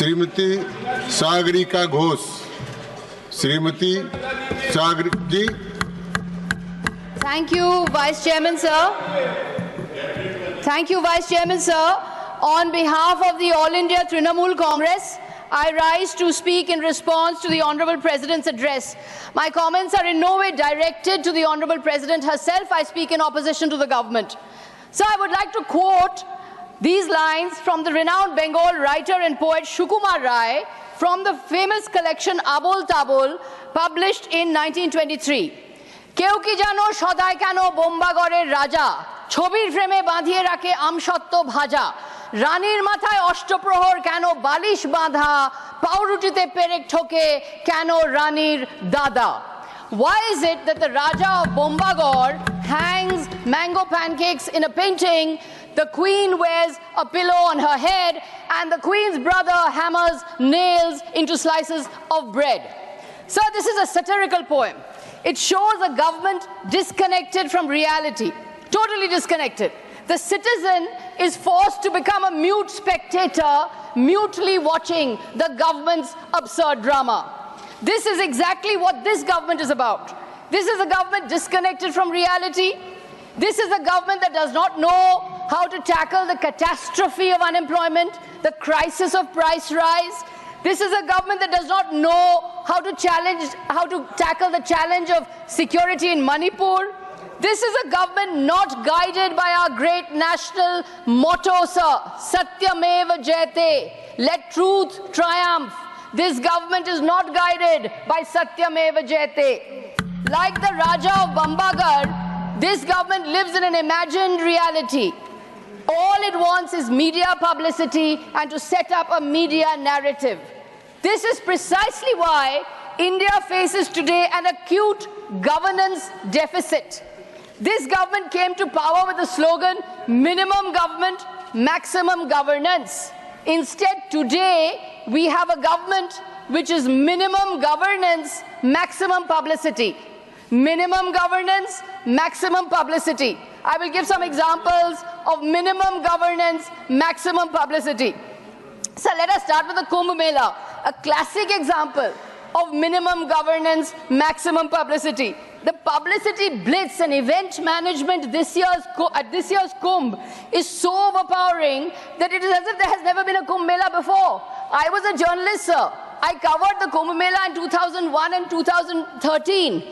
Shrimati Sagarika Ghosh. Shrimati Sagarika ji. Thank you, Vice Chairman, sir. Thank you, Vice Chairman, sir. On behalf of the All India Trinamool Congress, I rise to speak in response to the Honorable President's address. My comments are in no way directed to the Honorable President herself. I speak in opposition to the government. So I would like to quote these lines from the renowned Bengal writer and poet Sukumar Rai from the famous collection Abol Tabol, published in 1923. কেউ কি জানো সদাই কেন বোম্বাগড়ের রাজা ছবির ফ্রেমে বাঁধিয়ে রাখে আমসত্ত্ব ভাজা রানীর মাথায় অষ্টপ্রহর কেন বালিশ বাঁধা পাউরুটিতে পেরেক ঠোকে কেন রানীর দাদা Why is it that the Raja of Bombagor hangs mango pancakes in a painting, the Queen wears a pillow on her head, and the Queen's brother hammers nails into slices of bread? So this is a satirical poem. It shows a government disconnected from reality, totally disconnected. The citizen is forced to become a mute spectator, mutely watching the government's absurd drama. This is exactly what this government is about. This is a government disconnected from reality. This is a government that does not know how to tackle the catastrophe of unemployment, the crisis of price rise. This is a government that does not know how to tackle the challenge of security in Manipur. This is a government not guided by our great national motto, sir, Satyameva Jayate, let truth triumph. This government is not guided by Satyameva Jayate. Like the Raja of Bambagar, this government lives in an imagined reality. All it wants is media publicity and to set up a media narrative. This is precisely why India faces today an acute governance deficit. This government came to power with the slogan, minimum government, maximum governance. Instead, today, we have a government which is minimum governance, maximum publicity. Minimum governance, maximum publicity. I will give some examples of minimum governance, maximum publicity. So let us start with the Kumbh Mela, a classic example of minimum governance, maximum publicity. The publicity blitz and event management at this year's Kumbh is so overpowering that it is as if there has never been a Kumbh Mela before. I was a journalist, sir. I covered the Kumbh Mela in 2001 and 2013.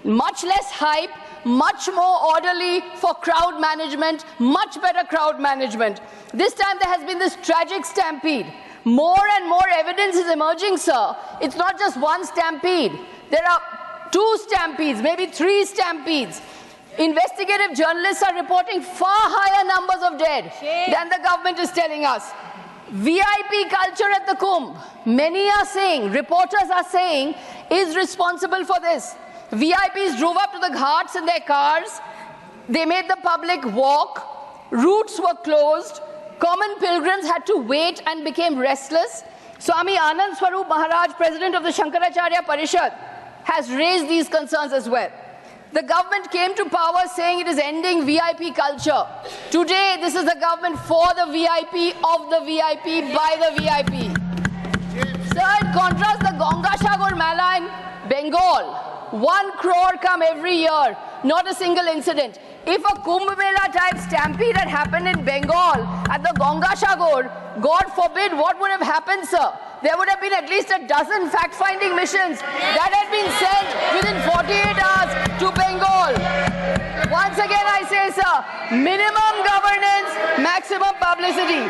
Much less hype, much more orderly for crowd management, much better crowd management. This time there has been this tragic stampede. More and more evidence is emerging, sir. It's not just one stampede. There are 2 stampedes, maybe 3 stampedes. Investigative journalists are reporting far higher numbers of dead than the government is telling us. VIP culture at the Kumbh, many are saying, reporters are saying, is responsible for this. VIPs drove up to the ghats in their cars. They made the public walk. Routes were closed. Common pilgrims had to wait and became restless. Swami Anand Swarup Maharaj, president of the Shankaracharya Parishad, has raised these concerns as well. The government came to power saying it is ending VIP culture. Today, this is the government for the VIP, of the VIP, by the VIP. Sir, in contrast, the Gangashagar Mela in Bengal, 1 crore come every year, not a single incident. If a Kumbh Mela type stampede had happened in Bengal at the Gangashagar, God forbid, what would have happened, sir? There would have been at least a dozen fact-finding missions that had been sent within 48 hours to Bengal. Once again, I say, sir, minimum governance, maximum publicity.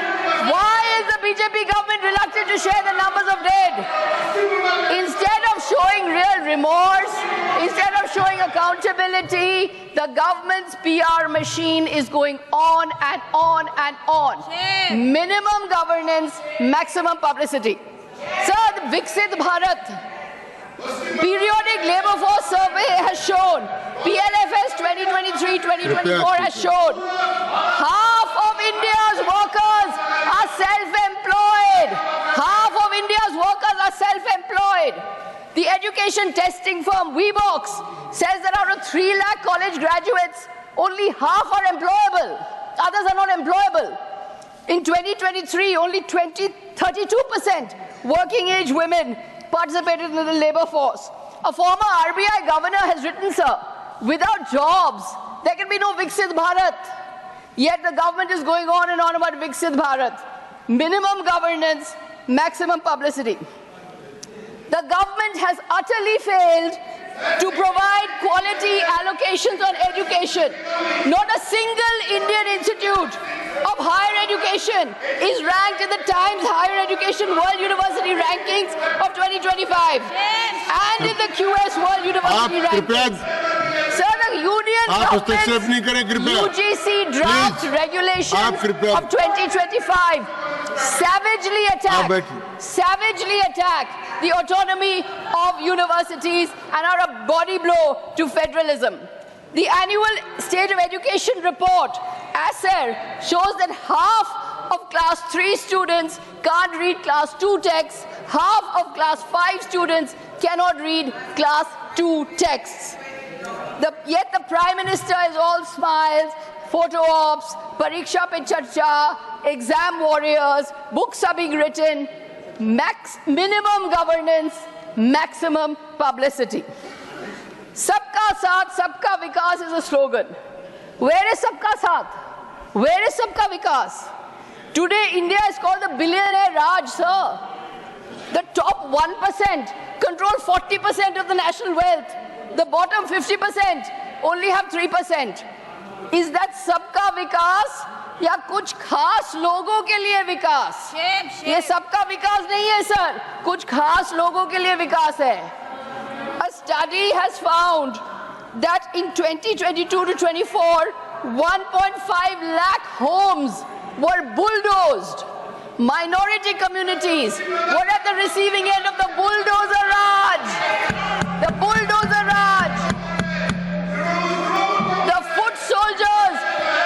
Why is the BJP government reluctant to share the numbers of dead? Instead of showing real remorse, instead of showing accountability, the government's PR machine is going on and on and on. Minimum governance, maximum publicity. Sir, the Viksit Bharat periodic labor force survey has shown, PLFS 2023-2024 has shown, half of India's workers are self-employed. Half of India's workers are self-employed. The education testing firm Weebox says that out of 3 lakh college graduates, only half are employable. Others are not employable. In 2023, only 32% working age women participated in the labor force. A former RBI governor has written, sir, without jobs, there can be no Viksit Bharat. Yet the government is going on and on about Viksit Bharat. Minimum governance, maximum publicity. The government has utterly failed to provide quality allocations on education. Not a single Indian institute of higher education is ranked in the Times Higher Education World University Rankings of 2025 and in the QS World University Rankings. Sir, the Union government's UGC draft regulations of 2025 savagely attack the autonomy of universities and are a body blow to federalism. The annual State of Education report, ASER, shows that half of class 3 students can't read class 2 texts, half of class 5 students cannot read class 2 texts. Yet the Prime Minister is all smiles, photo ops, pariksha pe charcha, exam warriors, books are being written, minimum governance, maximum publicity. Sabka Saath, Sabka Vikas is a slogan. Where is Sabka Saath? Where is Sabka Vikas? Today, India is called the billionaire Raj, sir. The top 1% control 40% of the national wealth. The bottom 50% only have 3%. Is that Sabka Vikas? या कुछ खास लोगों के लिए विकास? ये सबका विकास नहीं है सर, कुछ खास लोगों के लिए विकास है. A study has found that in 2022 to 24, 1.5 lakh homes were bulldozed. Minority communities were at the receiving end of the bulldozer Raj. The bulldozer Raj. The foot soldiers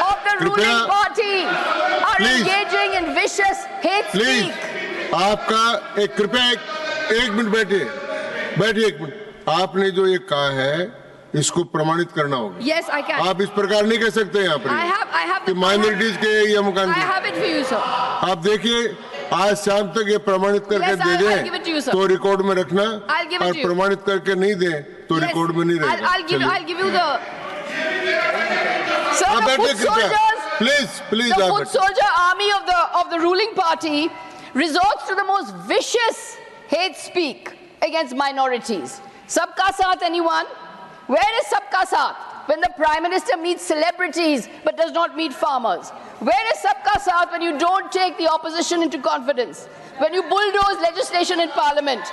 of the ruling party are engaging in vicious hate speak. आपका एक minute बैठिए एक minute. आपने जो ये कहा है इसको प्रमाणित करना होगा. Yes, I can. आप इस प्रकार नहीं कह सकते यहाँ पर. I have कि माइनॉरिटीज के ये मकान. I have it for you, sir. आप देखिए आज शाम तक ये प्रमाणित करके दे दें तो रिकॉर्ड में रखना, और प्रमाणित करके नहीं दें तो रिकॉर्ड में नहीं रहेगा. I'll give you the. Sir, the foot soldiers, please, the foot soldier army of the ruling party resorts to the most vicious hate speak against minorities. Sabka Saath, anyone? Where is Sabka Saath when the Prime Minister meets celebrities but does not meet farmers? Where is Sabka Saath when you don't take the opposition into confidence? When you bulldoze legislation in Parliament?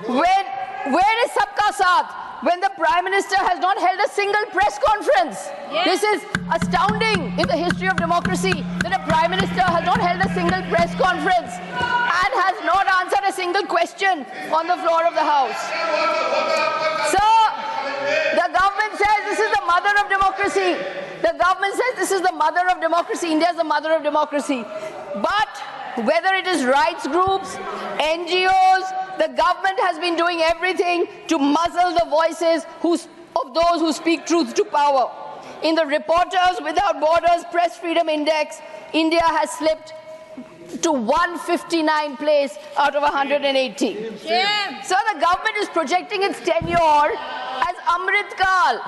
Where is Sabka Saath when the Prime Minister has not held a single press conference? Yes. This is astounding in the history of democracy that a Prime Minister has not held a single press conference and has not answered a single question on the floor of the House. Sir, the government says this is the mother of democracy. The government says this is the mother of democracy. India is the mother of democracy. But whether it is rights groups, NGOs, the government has been doing everything to muzzle the voices of those who speak truth to power. In the Reporters Without Borders Press Freedom Index, India has slipped to 159 place out of 180. Yeah. So the government is projecting its tenure as Amrit Kal,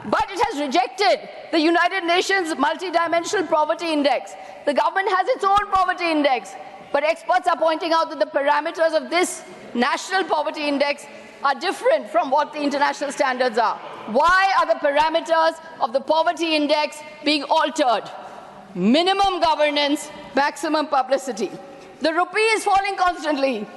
but it has rejected the United Nations Multidimensional Poverty Index. The government has its own poverty index, but experts are pointing out that the parameters of this national poverty index are different from what the international standards are. Why are the parameters of the poverty index being altered? Minimum governance, maximum publicity. The rupee is falling constantly.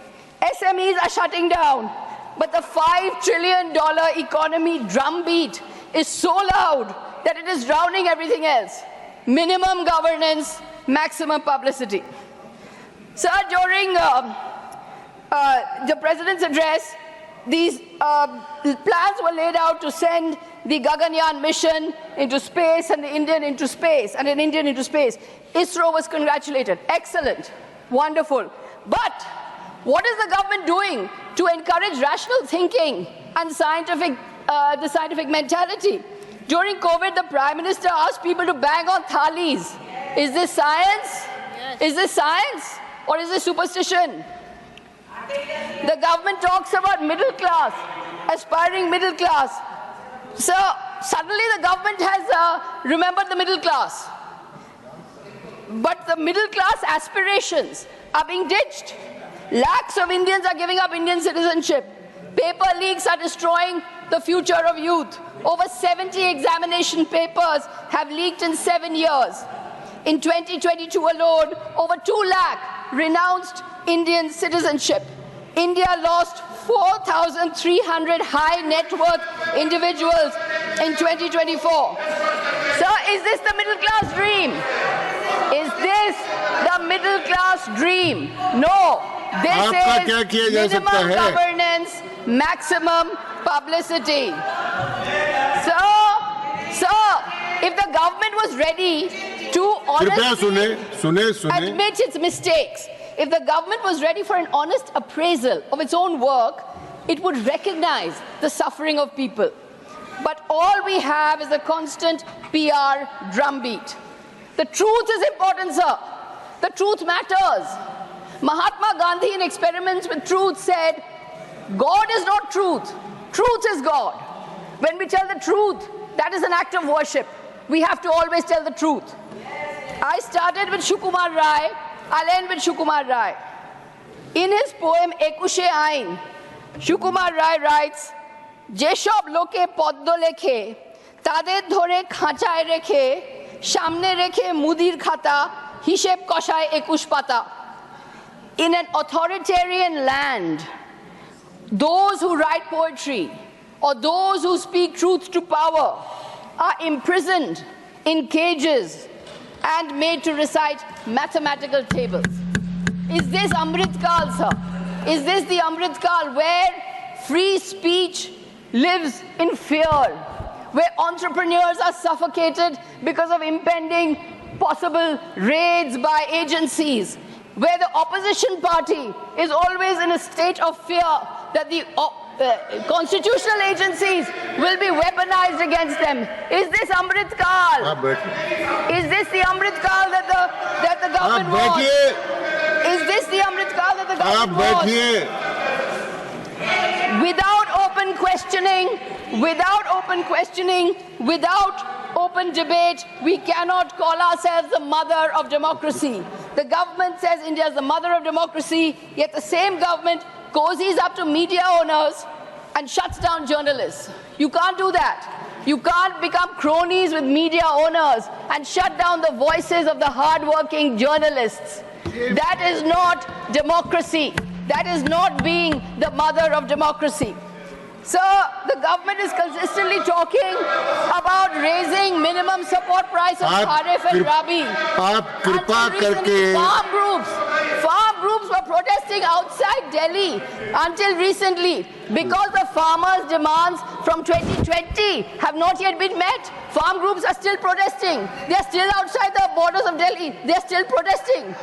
SMEs are shutting down. But the $5 trillion economy drumbeat is so loud that it is drowning everything else. Minimum governance, maximum publicity. Sir, during the President's address, these plans were laid out to send the Gaganyaan mission into space and the Indian into space, and an Indian into space. ISRO was congratulated. Excellent. Wonderful. But what is the government doing to encourage rational thinking and the scientific mentality? During COVID, the Prime Minister asked people to bang on thalis Is this science? Yes. Is this science or is this superstition? The government talks about middle class, aspiring middle class. So suddenly the government has remembered the middle class. But the middle class aspirations are being ditched. Lakhs of Indians are giving up Indian citizenship. Paper leaks are destroying the future of youth. Over 70 examination papers have leaked in 7 years. In 2022 alone, over 2 lakh renounced Indian citizenship. India lost 4,300 high net worth individuals in 2024. So is this the middle class dream? Is this the middle class dream? No. This is minimum governance, maximum publicity. So, if the government was ready to honestly admit its mistakes, if the government was ready for an honest appraisal of its own work, it would recognize the suffering of people. But all we have is a constant PR drumbeat. The truth is important, sir. The truth matters. Mahatma Gandhi, in Experiments with Truth, said, God is not truth. Truth is God. When we tell the truth, that is an act of worship. We have to always tell the truth. I started with Sukumar Rai. I'll end with Sukumar Rai. In his poem, Ekushe Ain, Sukumar Rai writes, Jeshob loke poddo lekhe, tader dhore khachaye rekhe, shamne rekhe mudir khata, hisheb koshaye ekush pata. In an authoritarian land, those who write poetry or those who speak truth to power are imprisoned in cages and made to recite mathematical tables. Is this Amrit Kal, sir? Is this the Amrit Kal where free speech lives in fear, where entrepreneurs are suffocated because of impending possible raids by agencies, where the opposition party is always in a state of fear that the constitutional agencies will be weaponized against them? Is this Amrit Kal? Is this the Amrit Kal that the government wants? Is this the Amrit Kal that the government wants? Without open debate, we cannot call ourselves the mother of democracy. The government says India is the mother of democracy, yet the same government cozies up to media owners and shuts down journalists. You can't do that. You can't become cronies with media owners and shut down the voices of the hard-working journalists. That is not democracy. That is not being the mother of democracy. So the government is consistently talking about raising minimum support price of Kharif and Rabi. Farm groups were protesting outside Delhi until recently because the farmers' demands from 2020 have not yet been met. Farm groups are still protesting. They are still outside the borders of Delhi. They are still protesting.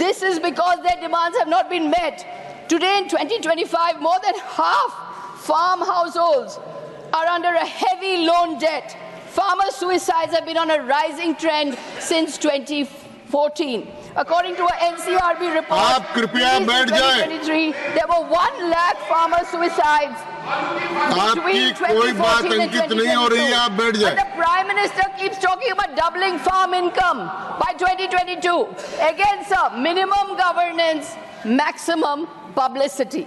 This is because their demands have not been met. Today in 2025, more than half farm households are under a heavy loan debt. Farmer suicides have been on a rising trend since 2014. According to an NCRB report, in 2023, there were 1 lakh farmer suicides between 2014 and 2022. But the Prime Minister keeps talking about doubling farm income by 2022. Again, sir, minimum governance, maximum publicity.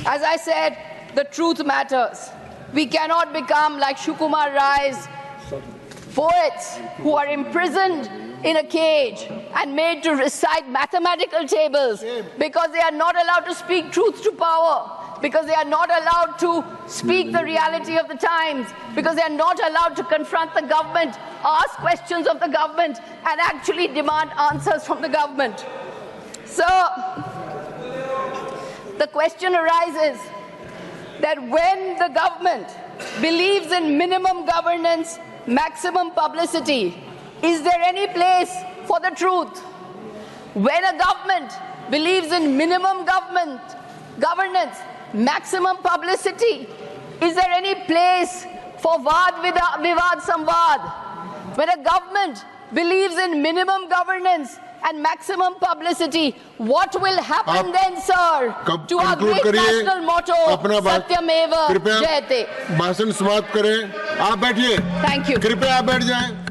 As I said, the truth matters. We cannot become like Sukumar Rai's poets who are imprisoned in a cage and made to recite mathematical tables because they are not allowed to speak truth to power, because they are not allowed to speak the reality of the times, because they are not allowed to confront the government, ask questions of the government, and actually demand answers from the government. So the question arises that when the government believes in minimum governance, maximum publicity, is there any place for the truth? When a government believes in minimum governance, maximum publicity, is there any place for Vivad Samvad? When a government believes in minimum governance and maximum publicity. What will happen then, sir, to our great national motto, Satyameva Jayate? भाषण समाप्त करें। आप बैठिए। Thank you. कृपया आप बैठ जाएं।